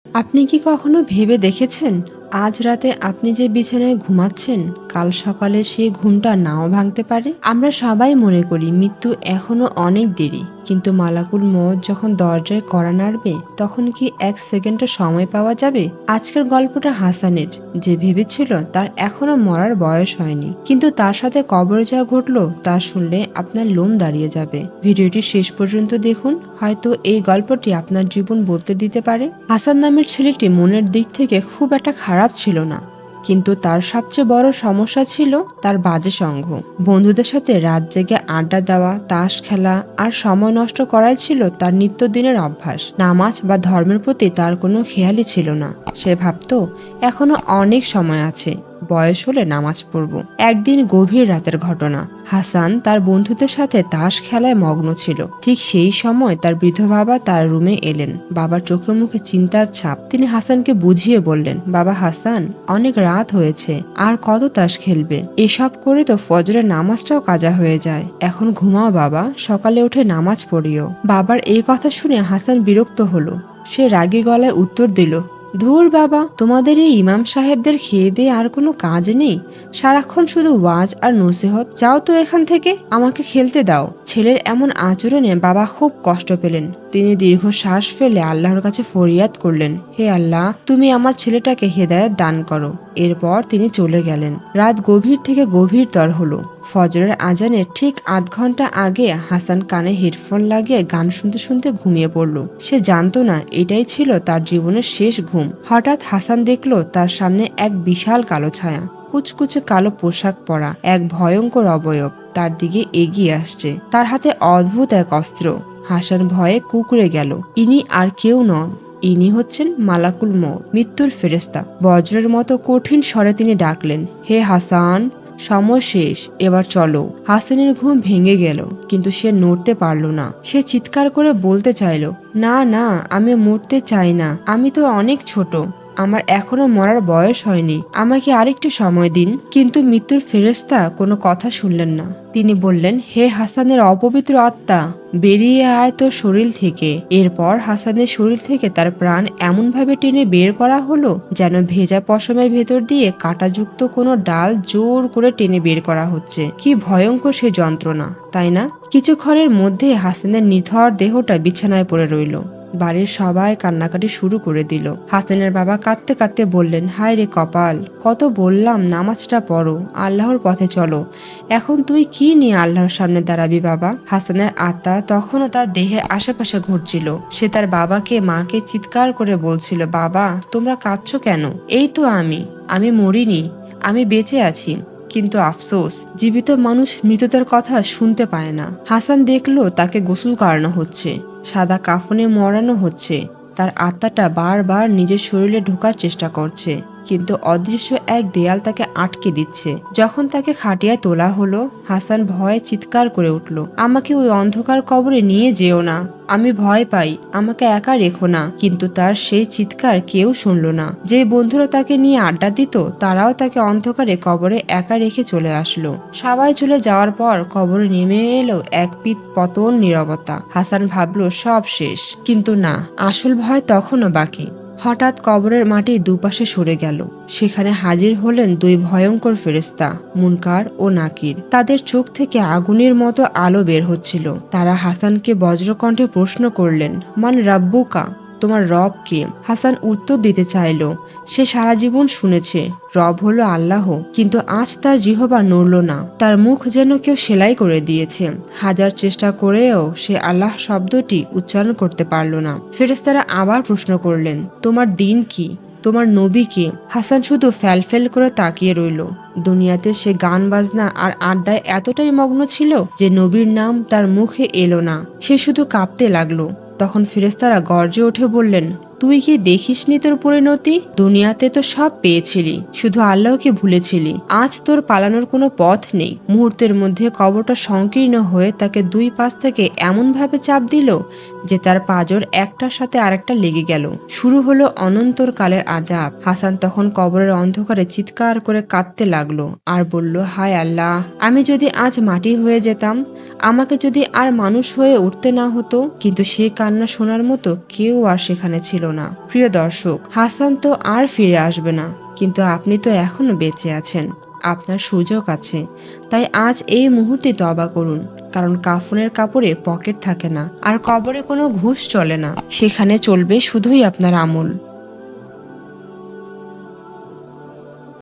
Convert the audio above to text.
আপনি কি কখনো ভেবে দেখেছেন, আজ রাতে আপনি যে বিছানায় ঘুমাচ্ছেন, কাল সকালে সেই ঘুমটা নাও ভাঙতে পারে? আমরা সবাই মনে করি মৃত্যু এখনো অনেক দেরি, কিন্তু মালাকুল মউত যখন দরজায় কড়া নাড়বে, তখন কি এক সেকেন্ডও সময় পাওয়া যাবে? আজকের গল্পটা হাসানের, যে ভেবেছিল তার এখনো মরার বয়স হয়নি, কিন্তু তার সাথে কবরে যা ঘটলো তা শুনলে আপনার লোম দাঁড়িয়ে যাবে। ভিডিওটি শেষ পর্যন্ত দেখুন, হয়তো এই গল্পটি আপনার জীবন বদলে দিতে পারে। হাসান নামের ছেলেটি মনের দিক থেকে খুব একটা খারাপ ছিল না, কিন্তু তার সবচেয়ে বড় সমস্যা ছিল তার বাজে সঙ্গ। বন্ধুদের সাথে রাত জেগে আড্ডা দেওয়া, তাস খেলা আর সময় নষ্ট করাই ছিল তার নিত্যদিনের অভ্যাস। নামাজ বা ধর্মের প্রতি তার কোনো খেয়ালই ছিল না। সে ভাবতো এখনো অনেক সময় আছে, বয়স হলে নামাজ পড়ব। একদিন গভীর রাতের ঘটনা, হাসান তার বন্ধুদের সাথে তাস খেলায় মগ্ন ছিল। ঠিক সেই সময় তার বৃদ্ধ বাবা তার রুমে এলেন। বাবার চোখে মুখে চিন্তার ছাপ। তিনি হাসানকে বুঝিয়ে বললেন, বাবা হাসান, অনেক রাত হয়েছে, আর কত তাস খেলবে? এসব করে তো ফজরের নামাজটাও কাজা হয়ে যায়। এখন ঘুমাও বাবা, সকালে উঠে নামাজ পড়িও। বাবার এই কথা শুনে হাসান বিরক্ত হলো। সে রাগী গলায় উত্তর দিল, ধুর বাবা, তোমাদের এই ইমাম সাহেবদের খেয়ে দিয়ে আর কোনো কাজ নেই, সারাক্ষণ শুধু ওয়াজ আর নসিহত। যাও তো এখান থেকে, আমাকে খেলতে দাও। ছেলের এমন আচরণে বাবা খুব কষ্ট পেলেন। তিনি দীর্ঘ শ্বাস ফেলে আল্লাহর কাছে ফরিয়াদ করলেন, হে আল্লাহ, তুমি আমার ছেলেটাকে হেদায়েত দান করো। এরপর তিনি চলে গেলেন। রাত গভীর থেকে গভীরতর হলো। ফজরের আজানের ঠিক আধ ঘন্টা আগে হাসান কানে হেডফোন লাগিয়ে গান শুনতে শুনতে ঘুমিয়ে পড়ল। সে জানতো না এটাই ছিল তার জীবনের শেষ ঘুম। হঠাৎ হাসান দেখলো তার সামনে এক বিশাল কালো ছায়া, কুচকুচে কালো পোশাক পরা এক ভয়ঙ্কর অবয়ব তার দিকে এগিয়ে আসছে। তার হাতে অদ্ভুত এক অস্ত্র। হাসান ভয়ে কুঁকড়ে গেল। ইনি আর কেউ নন, ইনি হচ্ছেন মালাকুল মউত, মৃত্যুর ফেরেশতা। বজ্রের মতো কঠিন স্বরে তিনি ডাকলেন, হে হাসান, সময় শেষ, এবার চলো। হাসানের ঘুম ভেঙে গেল, কিন্তু সে নড়তে পারল না। সে চিৎকার করে বলতে চাইল, না না, আমি মরতে চাই না, আমি তো অনেক ছোট, আমার এখনো মরার বয়স হয়নি, আমাকে আরেকটু সময় দিন। কিন্তু মৃত্যুর ফেরেশতা কোনো কথা শুনলেন না। তিনি বললেন, হে হাসানের অপবিত্র আত্মা, বেরিয়ে আয় তোর শরীর থেকে। এরপর হাসানের শরীর থেকে তার প্রাণ এমনভাবে টেনে বের করা হলো যেন ভেজা পশমের ভেতর দিয়ে কাঁটাযুক্ত কোনো ডাল জোর করে টেনে বের করা হচ্ছে। কি ভয়ঙ্কর সে যন্ত্রণা, তাই না? কিছুক্ষণের মধ্যে হাসানের নিথর দেহটা বিছানায় পড়ে রইল। বাড়ির সবাই কান্নাকাটি শুরু করে দিল। হাসানের বাবা কাঁদতে কাঁদতে বললেন, হায় রে কপাল, কত বললাম নামাজটা পড়ো, আল্লাহর পথে চলো, এখন তুই কি নিয়ে আল্লাহর সামনে দাঁড়াবি বাবা? হাসানের আত্মা তখনও তার দেহের আশেপাশে ঘুরছিল। সে তার বাবাকে মাকে চিৎকার করে বলছিল, বাবা, তোমরা কাঁদছো কেন? এই তো আমি মরিনি, আমি বেঁচে আছি। কিন্তু আফসোস, জীবিত মানুষ মৃতদের কথা শুনতে পায় না। হাসান দেখলো তাকে গোসল করানো হচ্ছে, সাদা কাফনে মরানো হচ্ছে। তার আত্মাটা বারবার নিজের শরীরে ঢোকার চেষ্টা করছে, কিন্তু অদৃশ্য এক দেয়াল তাকে আটকে দিচ্ছে। যখন তাকে খাটিয়ায় তোলা হলো, হাসান ভয়ে চিৎকার করে উঠল, আমাকে ওই অন্ধকার কবরে নিয়ে যেও না, আমি ভয় পাই, আমাকে একা রেখো না। কিন্তু তার সেই চিৎকার কেউ শুনল না। যে বন্ধুরা তাকে নিয়ে আড্ডা দিত, তারাও তাকে অন্ধকারে কবরে একা রেখে চলে আসলো। সবাই চলে যাওয়ার পর কবরে নেমে এলো এক পতন নীরবতা। হাসান ভাবলো সব শেষ, কিন্তু না, আসল ভয় তখনও বাকি। হঠাৎ কবরের মাটি দুপাশে সরে গেল। সেখানে হাজির হলেন দুই ভয়ঙ্কর ফেরেশতা, মুনকার ও নাকির। তাদের চোখ থেকে আগুনের মতো আলো বের হচ্ছিল। তারা হাসানকে বজ্রকণ্ঠে প্রশ্ন করলেন, মান রাব্বুকা, তোমার রব কে? হাসান উত্তর দিতে চাইল, সে সারা জীবন শুনেছে রব হলো আল্লাহ, কিন্তু আজ তার জিহবা নড়ল না। তার মুখ যেন কেউ সেলাই করে দিয়েছে। হাজার চেষ্টা করেও সে আল্লাহ শব্দটি উচ্চারণ করতে পারল না। ফেরেশতারা আবার প্রশ্ন করলেন, তোমার দিন কি, তোমার নবী কে? হাসান শুধু ফ্যালফেল করে তাকিয়ে রইল। দুনিয়াতে সে গান বাজনা আর আড্ডায় এতটাই মগ্ন ছিল যে নবীর নাম তার মুখে এলো না। সে শুধু কাঁপতে লাগলো। তখন ফেরেশতারা গর্জে উঠে বললেন, তুই কি দেখিসনি তোর পরিণতি? দুনিয়াতে তো সব পেয়েছিলি, শুধু আল্লাহকে ভুলেছিলি। আজ তোর পালানোর কোনো পথ নেই। মুহূর্তের মধ্যে কবরটা সংকীর্ণ হয়ে তাকে দুই পাশ থেকে এমনভাবে চাপ দিল যে তার পাঁজর একটার সাথে আরেকটা লেগে গেল। শুরু হলো অনন্তর কালের আযাব। হাসান তখন কবরের অন্ধকারে চিৎকার করে কাঁদতে লাগলো আর বলল, হায় আল্লাহ, আমি যদি আজ মাটি হয়ে যেতাম, আমাকে যদি আর মানুষ হয়ে উঠতে না হতো। কিন্তু সে কান্না শোনার মতো কেউ আর সেখানে ছিল না। প্রিয় দর্শক, হাসান তো আর ফিরে আসবে না, কিন্তু আপনি তো এখনো বেঁচে আছেন, আপনার সুযোগ আছে। তাই আজ এই মুহূর্তে তওবা করুন, কারণ কাফনের কাপড়ে পকেট থাকে না, আর কবরে কোনো ঘুষ চলে না, সেখানে চলবে শুধুই আপনার আমল।